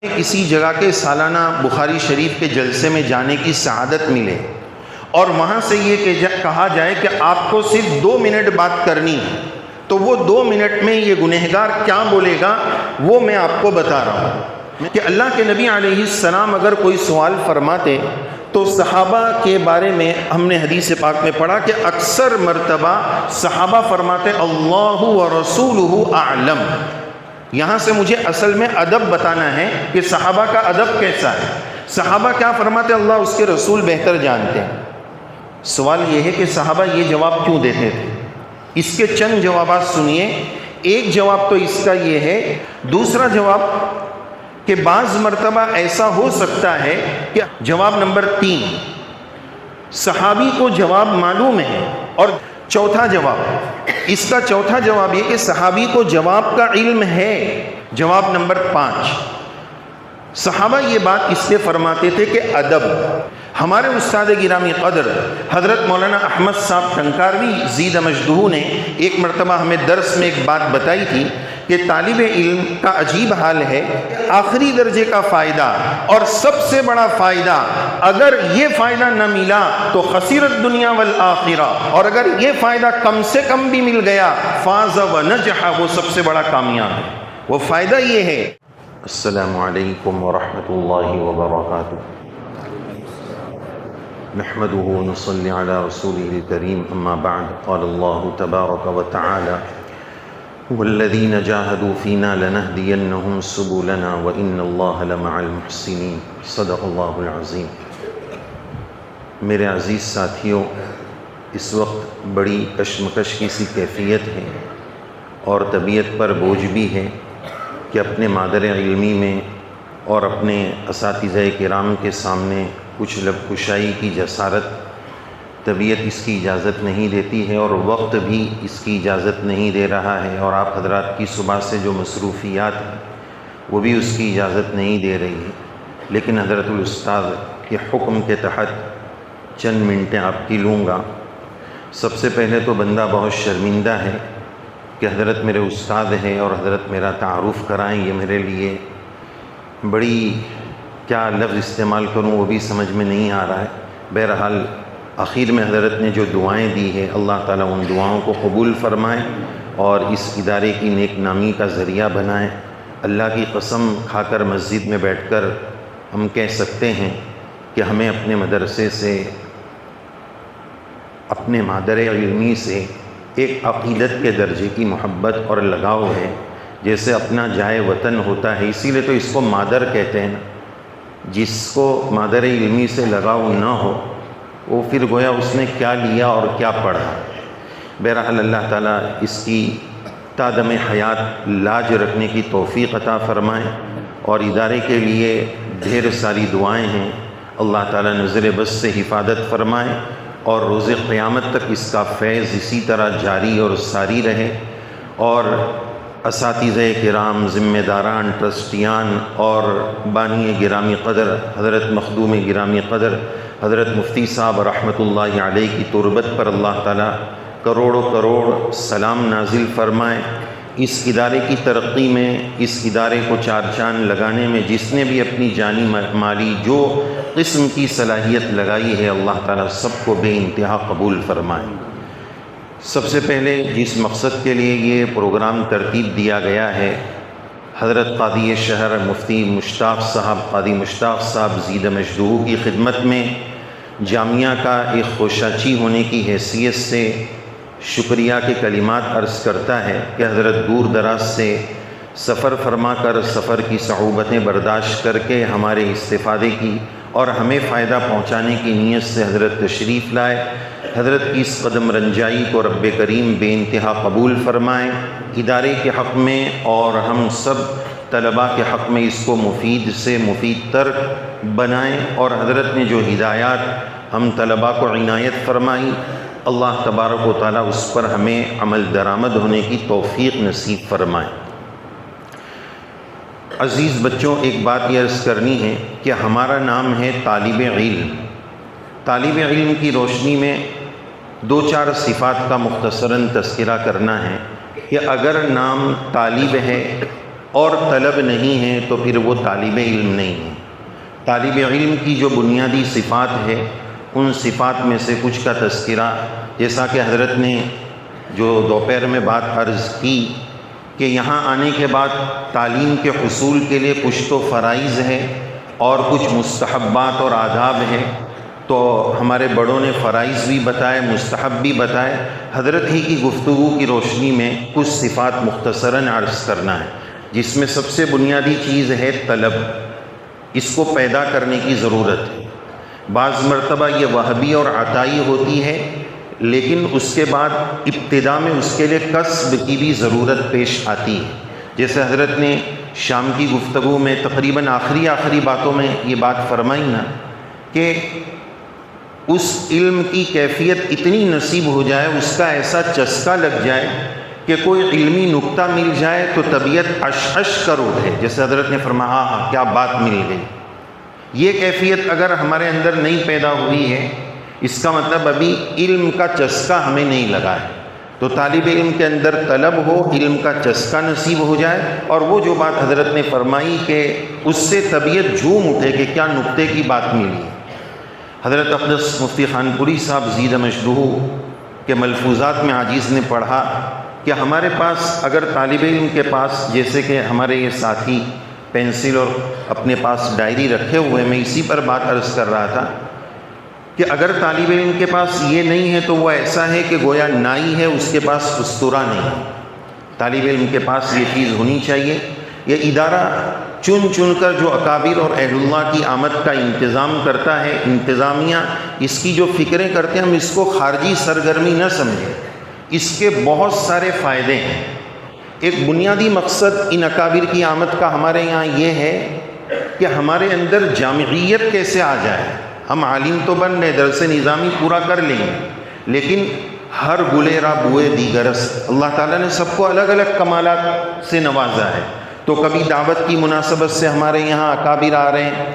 کسی جگہ کے سالانہ بخاری شریف کے جلسے میں جانے کی سعادت ملے اور وہاں سے یہ کہا جائے کہ آپ کو صرف 2 منٹ بات کرنی ہے، تو وہ 2 منٹ میں یہ گنہگار کیا بولے گا وہ میں آپ کو بتا رہا ہوں کہ اللہ کے نبی علیہ السلام اگر کوئی سوال فرماتے تو صحابہ کے بارے میں ہم نے حدیث پاک میں پڑھا کہ اکثر مرتبہ صحابہ فرماتے اللہ ورسولہ اعلم۔ یہاں سے مجھے اصل میں ادب بتانا ہے کہ صحابہ کا ادب کیسا ہے۔ صحابہ کیا فرماتے؟ اللہ اس کے رسول بہتر جانتے ہیں۔ سوال یہ ہے کہ صحابہ یہ جواب کیوں دیتے تھے؟ اس کے چند جوابات سنیے۔ ایک جواب تو اس کا یہ ہے، دوسرا جواب کہ بعض مرتبہ ایسا ہو سکتا ہے کہ جواب نمبر 3 صحابی کو جواب معلوم ہے، اور چوتھا جواب، اس کا چوتھا جواب یہ کہ صحابی کو جواب کا علم ہے۔ جواب نمبر 5 صحابہ یہ بات اس لیے فرماتے تھے کہ ادب۔ ہمارے استاد گرامی قدر حضرت مولانا احمد صاحب ٹنکاروی زید مجدہ نے ایک مرتبہ ہمیں درس میں ایک بات بتائی تھی کہ طالب علم کا عجیب حال ہے، آخری درجے کا فائدہ اور سب سے بڑا فائدہ، اگر یہ فائدہ نہ ملا تو خسرت دنیا والآخرہ، اور اگر یہ فائدہ کم سے کم بھی مل گیا فاز و نجح، وہ سب سے بڑا کامیاب ہے۔ وہ فائدہ یہ ہے۔ السلام علیکم ورحمۃ اللہ وبرکاتہ۔ نحمده ونصلي على رسوله الكريم، اما بعد، قال الله تبارك وتعالى والذين جاهدوا فينا لنهدينهم سبلنا وإن الله لمع المحسنين، صدق الله العظيم۔ میرے عزیز ساتھیوں، اس وقت بڑی کشمکش کی سی کیفیت ہے اور طبیعت پر بوجھ بھی ہے کہ اپنے مادر علمی میں اور اپنے اساتذہ کرام کے سامنے کچھ لب کشائی کی جسارت طبیعت اس کی اجازت نہیں دیتی ہے، اور وقت بھی اس کی اجازت نہیں دے رہا ہے، اور آپ حضرات کی صبح سے جو مصروفیات ہیں وہ بھی اس کی اجازت نہیں دے رہی ہے، لیکن حضرت الاستاذ کے حکم کے تحت چند منٹیں آپ کی لوں گا۔ سب سے پہلے تو بندہ بہت شرمندہ ہے کہ حضرت میرے استاد ہیں اور حضرت میرا تعارف کرائیں، یہ میرے لیے بڑی کیا لفظ استعمال کروں وہ بھی سمجھ میں نہیں آ رہا ہے۔ بہرحال آخر میں حضرت نے جو دعائیں دی ہے، اللہ تعالیٰ ان دعاؤں کو قبول فرمائیں اور اس ادارے کی نیک نامی کا ذریعہ بنائیں۔ اللہ کی قسم کھا کر مسجد میں بیٹھ کر ہم کہہ سکتے ہیں کہ ہمیں اپنے مدرسے سے، اپنے مادر علمی سے ایک عقیدت کے درجے کی محبت اور لگاؤ ہے، جیسے اپنا جائے وطن ہوتا ہے۔ اسی لیے تو اس کو مادر کہتے ہیں۔ جس کو مادر علمی سے لگاؤ نہ ہو وہ پھر گویا اس نے کیا لیا اور کیا پڑھا۔ بہرحال اللہ تعالیٰ اس کی تادم حیات لاج رکھنے کی توفیق عطا فرمائیں، اور ادارے کے لیے ڈھیر ساری دعائیں ہیں۔ اللہ تعالیٰ نظر بس سے حفاظت فرمائیں اور روز قیامت تک اس کا فیض اسی طرح جاری اور ساری رہے، اور اساتذہ کرام، ذمہ داران، ٹرسٹیان اور بانی گرامی قدر حضرت مخدوم گرامی قدر حضرت مفتی صاحب رحمۃ اللہ علیہ کی تربت پر اللہ تعالیٰ کروڑوں کروڑ سلام نازل فرمائے۔ اس ادارے کی ترقی میں، اس ادارے کو چار چاند لگانے میں جس نے بھی اپنی جانی مالی جو قسم کی صلاحیت لگائی ہے، اللہ تعالیٰ سب کو بے انتہا قبول فرمائے۔ سب سے پہلے جس مقصد کے لیے یہ پروگرام ترتیب دیا گیا ہے، حضرت قاضی شہر مفتی مشتاق صاحب، قاضی مشتاق صاحب زید مجدہ کی خدمت میں جامعہ کا ایک خوشاچی ہونے کی حیثیت سے شکریہ کے کلمات عرض کرتا ہے کہ حضرت دور دراز سے سفر فرما کر سفر کی صعوبتیں برداشت کر کے ہمارے استفادے کی اور ہمیں فائدہ پہنچانے کی نیت سے حضرت تشریف لائے۔ حضرت کی اس قدم رنجائی کو رب کریم بے انتہا قبول فرمائیں، ادارے کے حق میں اور ہم سب طلباء کے حق میں اس کو مفید سے مفید تر بنائیں، اور حضرت نے جو ہدایات ہم طلباء کو عنایت فرمائی، اللہ تبارک و تعالیٰ اس پر ہمیں عمل درآمد ہونے کی توفیق نصیب فرمائیں۔ عزیز بچوں، ایک بات یہ عرض کرنی ہے کہ ہمارا نام ہے طالب علم۔ طالب علم کی روشنی میں 2-4 صفات کا مختصراً تذکرہ کرنا ہے کہ اگر نام طالب ہے اور طلب نہیں ہے تو پھر وہ طالب علم نہیں ہے۔ طالب علم کی جو بنیادی صفات ہے ان صفات میں سے کچھ کا تذکرہ، جیسا کہ حضرت نے جو دوپہر میں بات عرض کی کہ یہاں آنے کے بعد تعلیم کے حصول کے لیے کچھ تو فرائض ہے اور کچھ مستحبات اور آداب ہے، تو ہمارے بڑوں نے فرائض بھی بتائے، مستحب بھی بتائے۔ حضرت ہی کی گفتگو کی روشنی میں کچھ صفات مختصراً عرض کرنا ہے، جس میں سب سے بنیادی چیز ہے طلب۔ اس کو پیدا کرنے کی ضرورت ہے۔ بعض مرتبہ یہ وہبی اور عطائی ہوتی ہے، لیکن اس کے بعد ابتدا میں اس کے لیے کسب کی بھی ضرورت پیش آتی ہے۔ جیسے حضرت نے شام کی گفتگو میں تقریباً آخری باتوں میں یہ بات فرمائی نا کہ اس علم کی کیفیت اتنی نصیب ہو جائے، اس کا ایسا چسکا لگ جائے کہ کوئی علمی نکتہ مل جائے تو طبیعت عش کر اٹھے، جیسے حضرت نے فرمایا ہاں کیا بات مل گئی۔ یہ کیفیت اگر ہمارے اندر نہیں پیدا ہوئی ہے، اس کا مطلب ابھی علم کا چسکا ہمیں نہیں لگا ہے۔ تو طالب علم کے اندر طلب ہو، علم کا چسکا نصیب ہو جائے، اور وہ جو بات حضرت نے فرمائی کہ اس سے طبیعت جھوم اٹھے کہ کیا نکتے کی بات ملی۔ حضرت اقدس مفتی خانپوری صاحب زیدہ مشدوہ کے ملفوظات میں عاجز نے پڑھا کہ ہمارے پاس اگر طالب علم کے پاس، جیسے کہ ہمارے یہ ساتھی پینسل اور اپنے پاس ڈائری رکھے ہوئے، میں اسی پر بات عرض کر رہا تھا کہ اگر طالب علم کے پاس یہ نہیں ہے تو وہ ایسا ہے کہ گویا نائی ہے، اس کے پاس استورا نہیں ہے۔ طالب علم کے پاس یہ چیز ہونی چاہیے۔ یہ ادارہ چن کر جو اکابر اور اہل اللہ کی آمد کا انتظام کرتا ہے، انتظامیہ اس کی جو فکریں کرتے ہیں، ہم اس کو خارجی سرگرمی نہ سمجھیں، اس کے بہت سارے فائدے ہیں۔ ایک بنیادی مقصد ان اکابر کی آمد کا ہمارے یہاں یہ ہے کہ ہمارے اندر جامعیت کیسے آ جائے۔ ہم عالم تو بن رہے، درس نظامی پورا کر لیں گے، لیکن ہر گلے را بوئے دیگرس، اللہ تعالیٰ نے سب کو الگ الگ کمالات سے نوازا ہے۔ تو کبھی دعوت کی مناسبت سے ہمارے یہاں اکابر آ رہے ہیں،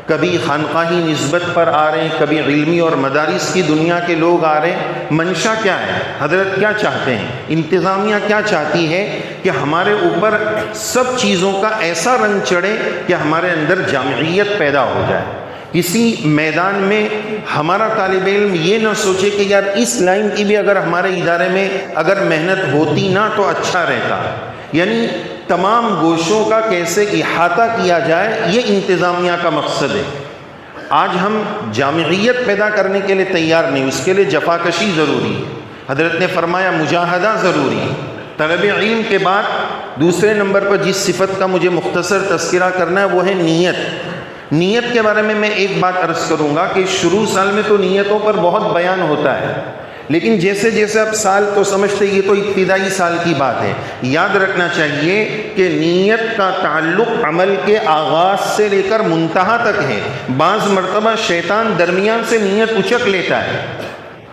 کبھی خانقاہی نسبت پر آ رہے ہیں، کبھی علمی اور مدارس کی دنیا کے لوگ آ رہے ہیں۔ منشا کیا ہے؟ حضرت کیا چاہتے ہیں؟ انتظامیہ کیا چاہتی ہے کہ ہمارے اوپر سب چیزوں کا ایسا رنگ چڑھے کہ ہمارے اندر جامعیت پیدا ہو جائے۔ کسی میدان میں ہمارا طالب علم یہ نہ سوچے کہ یار اس لائن کی بھی اگر ہمارے ادارے میں اگر محنت ہوتی نا تو اچھا رہتا، یعنی تمام گوشوں کا کیسے احاطہ کیا جائے، یہ انتظامیہ کا مقصد ہے۔ آج ہم جامعیت پیدا کرنے کے لیے تیار نہیں، اس کے لیے جفاکشی ضروری ہے۔ حضرت نے فرمایا مجاہدہ ضروری ہے۔ طلب علم کے بعد دوسرے نمبر پر جس صفت کا مجھے مختصر تذکرہ کرنا ہے وہ ہے نیت۔ نیت کے بارے میں ایک بات عرض کروں گا کہ شروع سال میں تو نیتوں پر بہت بیان ہوتا ہے، لیکن جیسے جیسے اب سال تو سمجھتے یہ تو ابتدائی سال کی بات ہے۔ یاد رکھنا چاہیے کہ نیت کا تعلق عمل کے آغاز سے لے کر منتہا تک ہے۔ بعض مرتبہ شیطان درمیان سے نیت اچک لیتا ہے،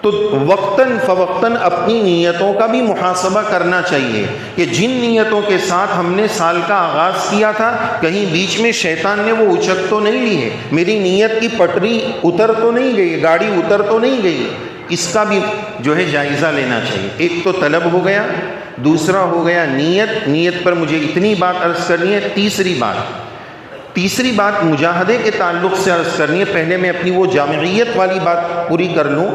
تو وقتاً فوقتاً اپنی نیتوں کا بھی محاسبہ کرنا چاہیے کہ جن نیتوں کے ساتھ ہم نے سال کا آغاز کیا تھا، کہیں بیچ میں شیطان نے وہ اچک تو نہیں لی ہے، میری نیت کی پٹری اتر تو نہیں گئی، گاڑی اتر تو نہیں گئی، اس کا بھی جو ہے جائزہ لینا چاہیے۔ ایک تو طلب ہو گیا، دوسرا ہو گیا نیت۔ نیت پر مجھے اتنی بات عرض کرنی ہے۔ تیسری بات مجاہدے کے تعلق سے عرض کرنی ہے۔ پہلے میں اپنی وہ جامعیت والی بات پوری کر لوں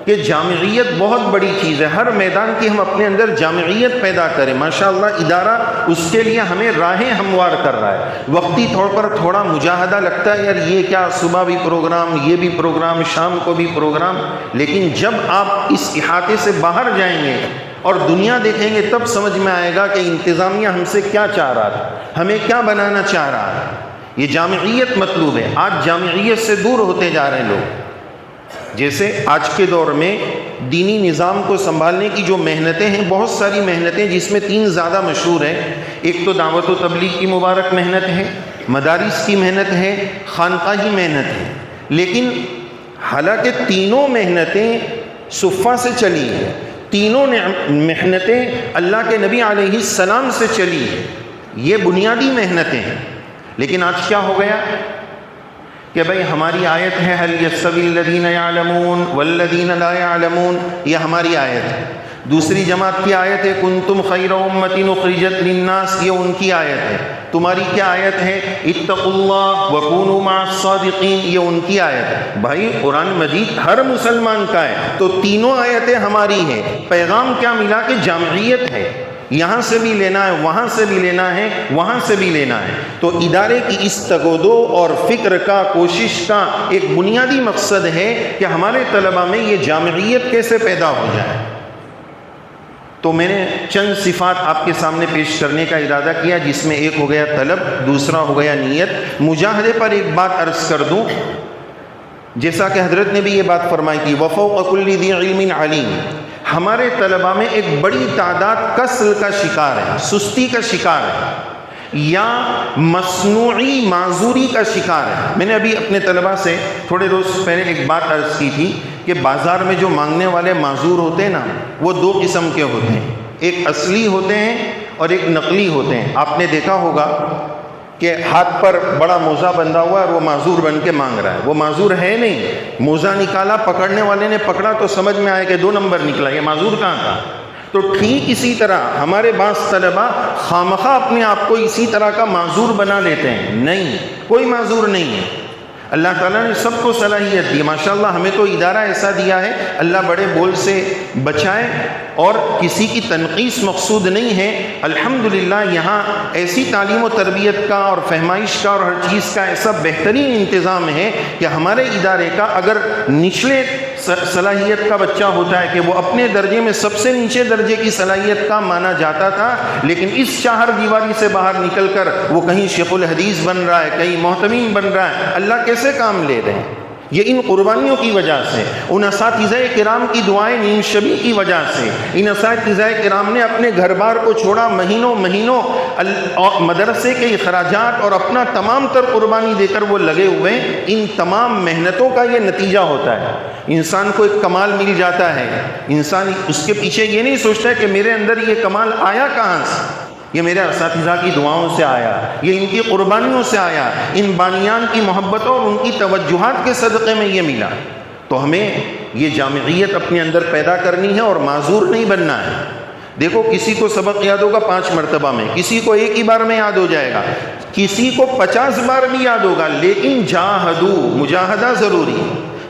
کہ جامعیت بہت بڑی چیز ہے۔ ہر میدان کی ہم اپنے اندر جامعیت پیدا کریں۔ ماشاءاللہ ادارہ اس کے لیے ہمیں راہیں ہموار کر رہا ہے۔ وقتی طور پر تھوڑا مجاہدہ لگتا ہے، یار یہ کیا، صبح بھی پروگرام، یہ بھی پروگرام، شام کو بھی پروگرام، لیکن جب آپ اس احاطے سے باہر جائیں گے اور دنیا دیکھیں گے تب سمجھ میں آئے گا کہ انتظامیہ ہم سے کیا چاہ رہا تھا، ہمیں کیا بنانا چاہ رہا تھا۔ یہ جامعیت مطلوب ہے۔ آج جامعیت سے دور ہوتے جا رہے ہیں لوگ۔ جیسے آج کے دور میں دینی نظام کو سنبھالنے کی جو محنتیں ہیں، بہت ساری محنتیں، جس میں 3 زیادہ مشہور ہیں۔ ایک تو دعوت و تبلیغ کی مبارک محنت ہے، مدارس کی محنت ہے، خانقاہی محنت ہے۔ لیکن حالانکہ تینوں محنتیں صفہ سے چلی ہیں، تینوں محنتیں اللہ کے نبی علیہ السلام سے چلی ہیں، یہ بنیادی محنتیں ہیں۔ لیکن آج کیا ہو گیا کہ بھئی ہماری آیت ہے هل يستوي الذين يعلمون والذين لا يعلمون، یہ ہماری آیت ہے۔ دوسری جماعت کی آیت ہے کنتم خیر امۃ اخرجت للناس، یہ ان کی آیت ہے۔ تمہاری کیا آیت ہے؟ اتقوا اللہ وکونوا مع الصادقین، یہ ان کی آیت ہے۔ بھائی قرآن مجید ہر مسلمان کا ہے، تو تینوں آیتیں ہماری ہیں۔ پیغام کیا ملا کہ جامعیت ہے، یہاں سے بھی لینا ہے، وہاں سے بھی لینا ہے، وہاں سے بھی لینا ہے۔ تو ادارے کی اس تگودو اور فکر کا، کوشش کا ایک بنیادی مقصد ہے کہ ہمارے طلباء میں یہ جامعیت کیسے پیدا ہو جائے۔ تو میں نے چند صفات آپ کے سامنے پیش کرنے کا ارادہ کیا، جس میں ایک ہو گیا طلب، دوسرا ہو گیا نیت۔ مجاہدے پر ایک بات عرض کر دوں، جیسا کہ حضرت نے بھی یہ بات فرمائی تھی وَفَوْقَ كُلِّ ذِي عِلْمٍ عَلِيمٍ۔ ہمارے طلباء میں ایک بڑی تعداد کسل کا شکار ہے، سستی کا شکار ہے، یا مصنوعی معذوری کا شکار ہے۔ میں نے ابھی اپنے طلباء سے تھوڑے روز پہلے ایک بات عرض کی تھی کہ بازار میں جو مانگنے والے معذور ہوتے ہیں نا، وہ دو قسم کے ہوتے ہیں، ایک اصلی ہوتے ہیں اور ایک نقلی ہوتے ہیں۔ آپ نے دیکھا ہوگا کہ ہاتھ پر بڑا موزہ بندھا ہوا ہے اور وہ معذور بن کے مانگ رہا ہے، وہ معذور ہے نہیں، موزہ نکالا، پکڑنے والے نے پکڑا تو سمجھ میں آیا کہ 2 نمبر نکلا، یہ معذور کہاں تھا؟ تو ٹھیک اسی طرح ہمارے بعض طلباء خامخواہ اپنے آپ کو اسی طرح کا معذور بنا لیتے ہیں۔ نہیں، کوئی معذور نہیں ہے، اللہ تعالیٰ نے سب کو صلاحیت دی، ماشاءاللہ ہمیں تو ادارہ ایسا دیا ہے، اللہ بڑے بول سے بچائے، اور کسی کی تنقیص مقصود نہیں ہے۔ الحمدللہ یہاں ایسی تعلیم و تربیت کا اور فہمائش کا اور ہر چیز کا ایسا بہترین انتظام ہے کہ ہمارے ادارے کا اگر نچلے صلاحیت کا بچہ ہوتا ہے کہ وہ اپنے درجے میں سب سے نیچے درجے کی صلاحیت کا مانا جاتا تھا، لیکن اس چہار دیواری سے باہر نکل کر وہ کہیں شیخ الحدیث بن رہا ہے، کہیں محتمین بن رہا ہے۔ اللہ کیسے کام لے رہے ہیں؟ یہ ان قربانیوں کی وجہ سے، ان اساتذہ کرام کی دعائیں نیم شبی کی وجہ سے۔ ان اساتذہ کرام نے اپنے گھر بار کو چھوڑا، مہینوں مدرسے کے اخراجات اور اپنا تمام تر قربانی دے کر وہ لگے ہوئے ہیں۔ ان تمام محنتوں کا یہ نتیجہ ہوتا ہے، انسان کو ایک کمال مل جاتا ہے، انسان اس کے پیچھے یہ نہیں سوچتا ہے کہ میرے اندر یہ کمال آیا کہاں سے، یہ میرے اساتذہ کی دعاؤں سے آیا، یہ ان کی قربانیوں سے آیا، ان بانیان کی محبتوں اور ان کی توجہات کے صدقے میں یہ ملا۔ تو ہمیں یہ جامعیت اپنے اندر پیدا کرنی ہے اور معذور نہیں بننا ہے۔ دیکھو کسی کو سبق یاد ہوگا 5 مرتبہ میں، کسی کو ایک ہی بار میں یاد ہو جائے گا، کسی کو 50 بار بھی یاد ہوگا، لیکن جاہدو، مجاہدہ ضروری،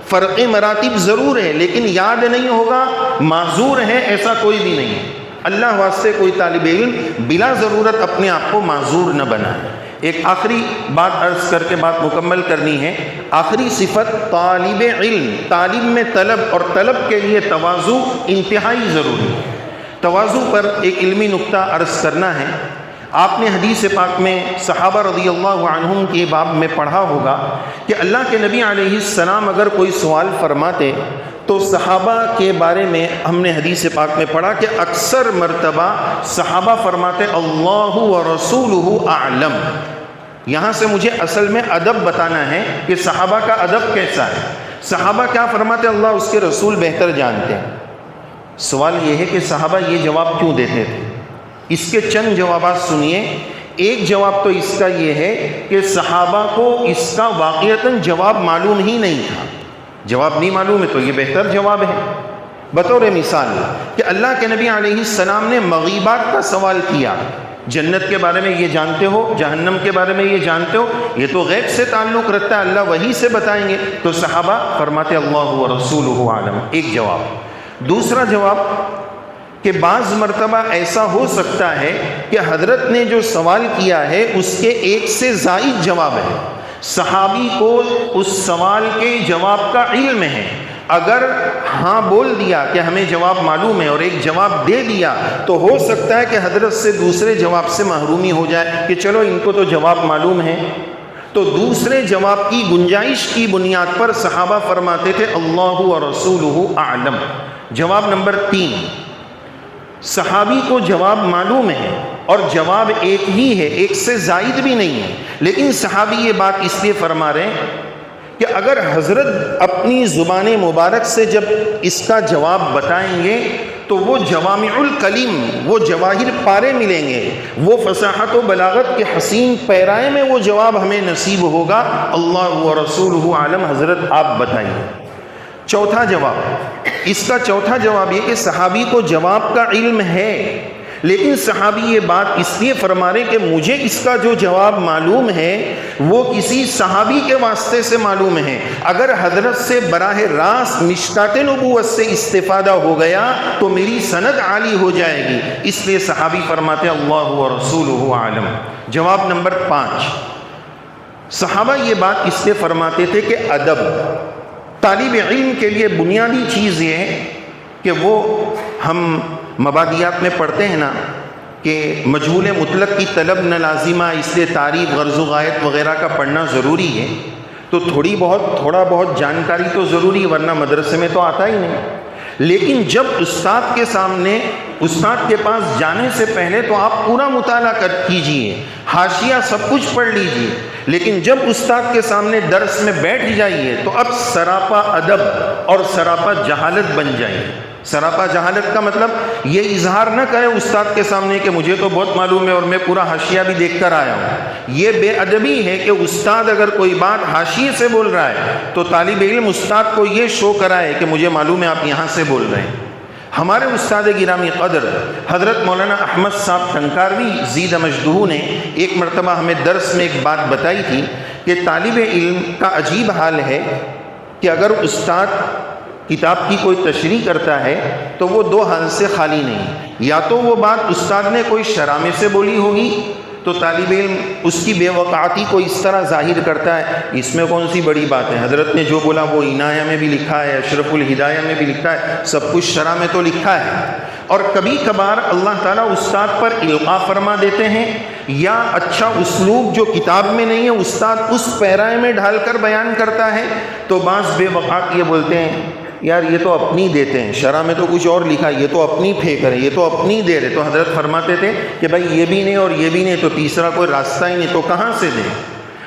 فرق مراتب ضرور ہے، لیکن یاد نہیں ہوگا، معذور ہے ایسا کوئی بھی نہیں ہے۔ اللہ واسطے کوئی طالب علم بلا ضرورت اپنے آپ کو معذور نہ بنائے۔ ایک آخری بات عرض کر کے بات مکمل کرنی ہے۔ آخری صفت طالب علم، تعلیم میں طلب اور طلب کے لیے تواضع انتہائی ضروری ہے۔ تواضع پر ایک علمی نقطہ عرض کرنا ہے۔ آپ نے حدیث پاک میں صحابہ رضی اللہ عنہم کے باب میں پڑھا ہوگا کہ اللہ کے نبی علیہ السلام اگر کوئی سوال فرماتے تو صحابہ کے بارے میں ہم نے حدیث پاک میں پڑھا کہ اکثر مرتبہ صحابہ فرماتے اللہ ورسولہ اعلم۔ یہاں سے مجھے اصل میں ادب بتانا ہے کہ صحابہ کا ادب کیسا ہے۔ صحابہ کیا فرماتے؟ اللہ اس کے رسول بہتر جانتے ہیں۔ سوال یہ ہے کہ صحابہ یہ جواب کیوں دیتے تھے؟ اس کے چند جوابات سنیے۔ ایک جواب تو اس کا یہ ہے کہ صحابہ کو اس کا واقعتاً جواب معلوم ہی نہیں تھا۔ جواب نہیں معلوم ہے تو یہ بہتر جواب ہے۔ بطور مثال کہ اللہ کے نبی علیہ السلام نے مغیبات کا سوال کیا، جنت کے بارے میں یہ جانتے ہو، جہنم کے بارے میں یہ جانتے ہو، یہ تو غیب سے تعلق رکھتا ہے، اللہ وحی سے بتائیں گے، تو صحابہ فرماتے اللہ ورسولہ اعلم۔ ایک جواب۔ دوسرا جواب کہ بعض مرتبہ ایسا ہو سکتا ہے کہ حضرت نے جو سوال کیا ہے اس کے ایک سے زائد جواب ہے، صحابی کو اس سوال کے جواب کا علم ہے، اگر ہاں بول دیا کہ ہمیں جواب معلوم ہے اور ایک جواب دے دیا تو ہو سکتا ہے کہ حضرت سے دوسرے جواب سے محرومی ہو جائے کہ چلو ان کو تو جواب معلوم ہے۔ تو دوسرے جواب کی گنجائش کی بنیاد پر صحابہ فرماتے تھے اللہ ورسولہ اعلم۔ جواب نمبر 3، صحابی کو جواب معلوم ہے اور جواب ایک ہی ہے، ایک سے زائد بھی نہیں ہے، لیکن صحابی یہ بات اس لیے فرما رہے ہیں کہ اگر حضرت اپنی زبان مبارک سے جب اس کا جواب بتائیں گے تو وہ جوامع الکلم، وہ جواہر پارے ملیں گے، وہ فصاحت و بلاغت کے حسین پیرائے میں وہ جواب ہمیں نصیب ہوگا۔ اللہ ورسولہ عالم، حضرت آپ بتائیے۔ چوتھا جواب، اس کا چوتھا جواب یہ کہ صحابی کو جواب کا علم ہے، لیکن صحابی یہ بات اس لیے فرما رہے کہ مجھے اس کا جو جواب معلوم ہے وہ کسی صحابی کے واسطے سے معلوم ہے، اگر حضرت سے براہ راست مشکات نبوت سے استفادہ ہو گیا تو میری سند عالی ہو جائے گی، اس لیے صحابی فرماتے اللہ و رسولہ عالم۔ جواب نمبر 5، صحابہ یہ بات اس لیے فرماتے تھے کہ ادب طالب علم کے لیے بنیادی چیز یہ ہے کہ وہ، ہم مبادیات میں پڑھتے ہیں نا کہ مجہول مطلق کی طلب نہ لازمہ، اس لیے تعریف، غرض و غایت وغیرہ کا پڑھنا ضروری ہے، تو تھوڑا بہت جانکاری تو ضروری ہے، ورنہ مدرسے میں تو آتا ہی نہیں۔ لیکن جب استاد کے سامنے، استاد کے پاس جانے سے پہلے تو آپ پورا مطالعہ کیجئے، حاشیہ سب کچھ پڑھ لیجئے، لیکن جب استاد کے سامنے درس میں بیٹھ جائیے تو اب سراپا ادب اور سراپا جہالت بن جائیے۔ سراپا جہالت کا مطلب یہ اظہار نہ کرے استاد کے سامنے کہ مجھے تو بہت معلوم ہے اور میں پورا حاشیہ بھی دیکھ کر آیا ہوں۔ یہ بے ادبی ہے کہ استاد اگر کوئی بات حاشیے سے بول رہا ہے تو طالب علم استاد کو یہ شو کرائے کہ مجھے معلوم ہے آپ یہاں سے بول رہے ہیں۔ ہمارے استاد گرامی قدر حضرت مولانا احمد صاحب ٹنکاروی زید مجدہ نے ایک مرتبہ ہمیں درس میں ایک بات بتائی تھی کہ طالب علم کا عجیب حال ہے کہ اگر استاد کتاب کی کوئی تشریح کرتا ہے تو وہ دو حال سے خالی نہیں، یا تو وہ بات استاد نے کوئی شرح میں سے بولی ہوگی تو طالب علم اس کی بے وقعتی کو اس طرح ظاہر کرتا ہے، اس میں کون سی بڑی بات ہے، حضرت نے جو بولا وہ عنایہ میں بھی لکھا ہے، اشرف الہدایہ میں بھی لکھا ہے، سب کچھ شرح میں تو لکھا ہے۔ اور کبھی کبھار اللہ تعالیٰ استاد پر القاء فرما دیتے ہیں، یا اچھا اسلوب جو کتاب میں نہیں ہے استاد اس پیرائے میں ڈھال کر بیان کرتا ہے، تو بعض بے وقعت یہ بولتے ہیں یار یہ تو اپنی دیتے ہیں، شرح میں تو کچھ اور لکھا ہے، یہ تو اپنی پھینک رہے، یہ تو اپنی دے رہے۔ تو حضرت فرماتے تھے کہ بھائی یہ بھی نہیں اور یہ بھی نہیں تو تیسرا کوئی راستہ ہی نہیں، تو کہاں سے دیں؟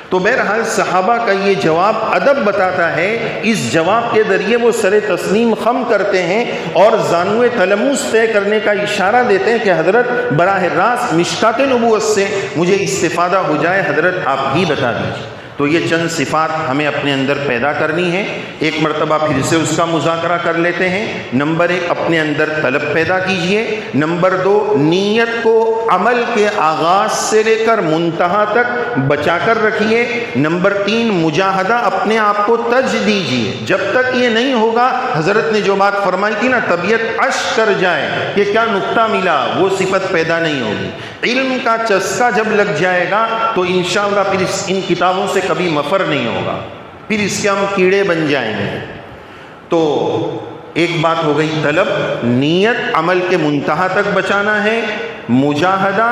تو بہرحال صحابہ کا یہ جواب ادب بتاتا ہے، اس جواب کے ذریعے وہ سر تسلیم خم کرتے ہیں اور زانوِ تلمس طے کرنے کا اشارہ دیتے ہیں کہ حضرت براہ راست مشکات نبوت سے مجھے استفادہ ہو جائے، حضرت آپ ہی بتا دیجیے۔ تو یہ چند صفات ہمیں اپنے اندر پیدا کرنی ہے۔ ایک مرتبہ پھر سے اس کا مذاکرہ کر لیتے ہیں۔ نمبر 1 اپنے اندر طلب پیدا کیجئے۔ نمبر 2 نیت کو عمل کے آغاز سے لے کر منتہا تک بچا کر رکھیے۔ نمبر 3 مجاہدہ اپنے آپ کو تج دیجئے، جب تک یہ نہیں ہوگا، حضرت نے جو بات فرمائی تھی نا طبیعت اشک کر جائے کہ کیا نقطہ ملا، وہ صفت پیدا نہیں ہوگی۔ علم کا چسکا جب لگ جائے گا تو انشاءاللہ پھر ان کتابوں سے کبھی مفر نہیں ہوگا، پھر اس کے ہم کیڑے بن جائیں گے۔ تو ایک بات ہو گئی طلب، نیت عمل کے منتہا تک بچانا ہے، مجاہدہ،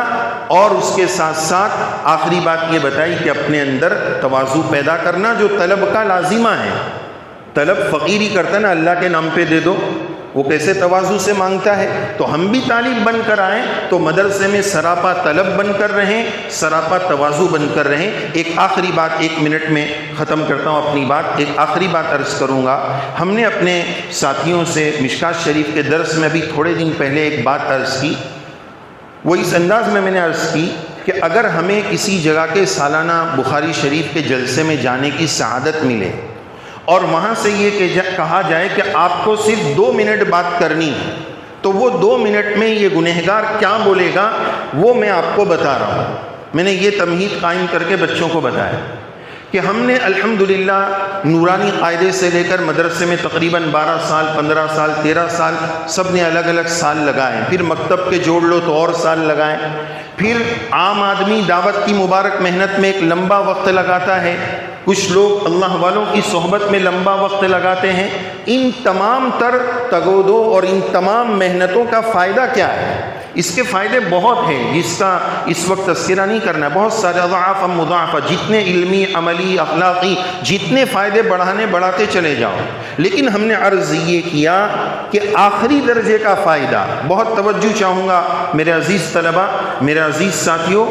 اور اس کے ساتھ ساتھ آخری بات یہ بتائی کہ اپنے اندر تواضع پیدا کرنا جو طلب کا لازمہ ہے۔ طلب فقیری کرتا نا اللہ کے نام پہ دے دو، وہ کیسے تواضع سے مانگتا ہے؟ تو ہم بھی طالب بن کر آئیں تو مدرسے میں سراپا طلب بن کر رہیں، سراپا تواضع بن کر رہیں۔ ایک آخری بات 1 منٹ میں ختم کرتا ہوں اپنی بات، ایک آخری بات عرض کروں گا۔ ہم نے اپنے ساتھیوں سے مشکات شریف کے درس میں ابھی تھوڑے دن پہلے ایک بات عرض کی، وہ اس انداز میں نے عرض کی کہ اگر ہمیں کسی جگہ کے سالانہ بخاری شریف کے جلسے میں جانے کی سعادت ملے اور وہاں سے یہ کہا جائے کہ آپ کو صرف 2 منٹ بات کرنی ہے، تو وہ 2 منٹ میں یہ گنہگار کیا بولے گا وہ میں آپ کو بتا رہا ہوں۔ میں نے یہ تمہید قائم کر کے بچوں کو بتایا کہ ہم نے الحمدللہ نورانی قاعدے سے لے کر مدرسے میں تقریباً 12 سال 15 سال 13 سال سب نے الگ الگ سال لگائے، پھر مکتب کے جوڑ لو تو اور سال لگائیں، پھر عام آدمی دعوت کی مبارک محنت میں ایک لمبا وقت لگاتا ہے، کچھ لوگ اللہ والوں کی صحبت میں لمبا وقت لگاتے ہیں۔ ان تمام تر تگودوں اور ان تمام محنتوں کا فائدہ کیا ہے؟ اس کے فائدے بہت ہیں جس کا اس وقت تذکرہ نہیں کرنا ہے، بہت سارے اضعاف مضاعفہ، جتنے علمی عملی اخلاقی جتنے فائدے بڑھاتے چلے جاؤ۔ لیکن ہم نے عرض یہ کیا کہ آخری درجے کا فائدہ، بہت توجہ چاہوں گا میرے عزیز طلبہ، میرے عزیز ساتھیوں،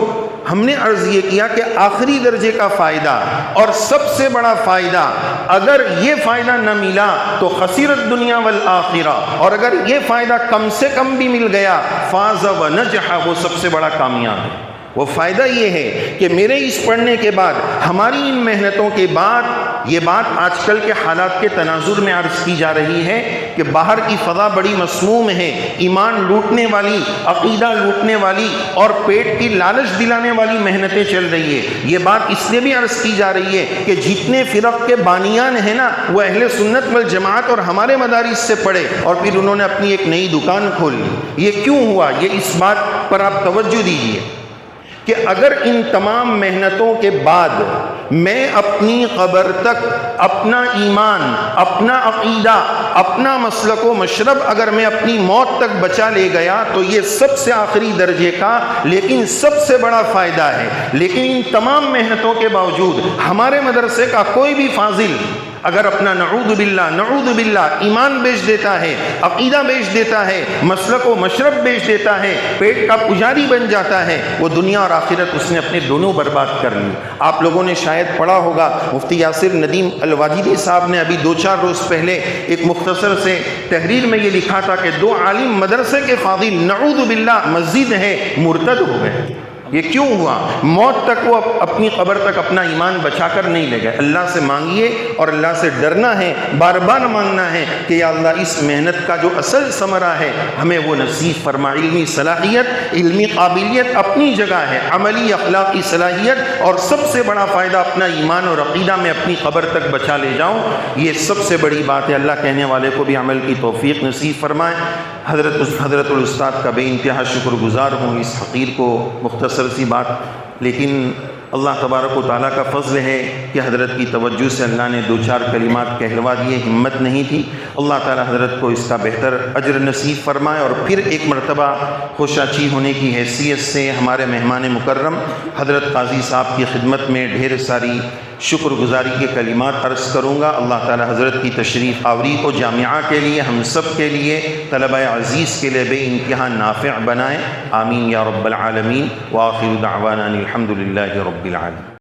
ہم نے عرض یہ کیا کہ آخری درجے کا فائدہ اور سب سے بڑا فائدہ، اگر یہ فائدہ نہ ملا تو خسرت دنیا والآخرہ، اور اگر یہ فائدہ کم سے کم بھی مل گیا فاز و نجح، وہ سب سے بڑا کامیاب ہے۔ وہ فائدہ یہ ہے کہ میرے اس پڑھنے کے بعد، ہماری ان محنتوں کے بعد یہ بات آج کل کے حالات کے تناظر میں عرض کی جا رہی ہے کہ باہر کی فضا بڑی مسموم ہے، ایمان لوٹنے والی، عقیدہ لوٹنے والی اور پیٹ کی لالچ دلانے والی محنتیں چل رہی ہے۔ یہ بات اس لیے بھی عرض کی جا رہی ہے کہ جتنے فرق کے بانیان ہیں نا وہ اہل سنت والجماعت اور ہمارے مدارس سے پڑھے اور پھر انہوں نے اپنی ایک نئی دکان کھول لی۔ یہ کیوں ہوا؟ یہ اس بات پر آپ توجہ دیجیے کہ اگر ان تمام محنتوں کے بعد میں اپنی قبر تک اپنا ایمان، اپنا عقیدہ، اپنا مسلک و مشرب اگر میں اپنی موت تک بچا لے گیا تو یہ سب سے آخری درجے کا لیکن سب سے بڑا فائدہ ہے۔ لیکن ان تمام محنتوں کے باوجود ہمارے مدرسے کا کوئی بھی فاضل اگر اپنا نعوذ باللہ ایمان بیچ دیتا ہے، عقیدہ بیچ دیتا ہے، مسلک و مشرب بیچ دیتا ہے، پیٹ کا پجاری بن جاتا ہے، وہ دنیا اور آخرت اس نے اپنے دونوں برباد کر لی۔ آپ لوگوں نے شاید پڑھا ہوگا مفتی یاسر ندیم الواجدی صاحب نے ابھی 2-4 روز پہلے ایک مختصر سے تحریر میں یہ لکھا تھا کہ 2 عالم مدرسے کے فاضل نعوذ باللہ مسجد ہے مرتد ہو گئے۔ یہ کیوں ہوا؟ موت تک وہ اپنی قبر تک اپنا ایمان بچا کر نہیں لے گئے۔ اللہ سے مانگیے اور اللہ سے ڈرنا ہے، بار بار مانگنا ہے کہ یا اللہ اس محنت کا جو اصل ثمرہ ہے ہمیں وہ نصیب فرما۔ علمی صلاحیت، علمی قابلیت اپنی جگہ ہے، عملی اخلاقی صلاحیت اور سب سے بڑا فائدہ اپنا ایمان اور عقیدہ میں اپنی قبر تک بچا لے جاؤں، یہ سب سے بڑی بات ہے۔ اللہ کہنے والے کو بھی عمل کی توفیق نصیب فرمائے۔ حضرت الاستاد کا بے انتہا شکر گزار ہوں اس حقیر کو مختصر سی بات، لیکن اللہ تبارک و تعالیٰ کا فضل ہے کہ حضرت کی توجہ سے اللہ نے 2-4 کلمات کہلوا دیے، ہمت نہیں تھی۔ اللہ تعالیٰ حضرت کو اس کا بہتر اجر نصیب فرمائے اور پھر ایک مرتبہ خوشاچی ہونے کی حیثیت سے ہمارے مہمان مکرم حضرت قاضی صاحب کی خدمت میں ڈھیر ساری شکر گزاری کے کلمات عرض کروں گا۔ اللہ تعالیٰ حضرت کی تشریف آوری کو جامعہ کے لیے، ہم سب کے لیے، طلبہ عزیز کے لیے بے انتہا نافع بنائے، آمین یا رب العالمین۔ وآخر دعوانا الحمد للہ رب العالمین۔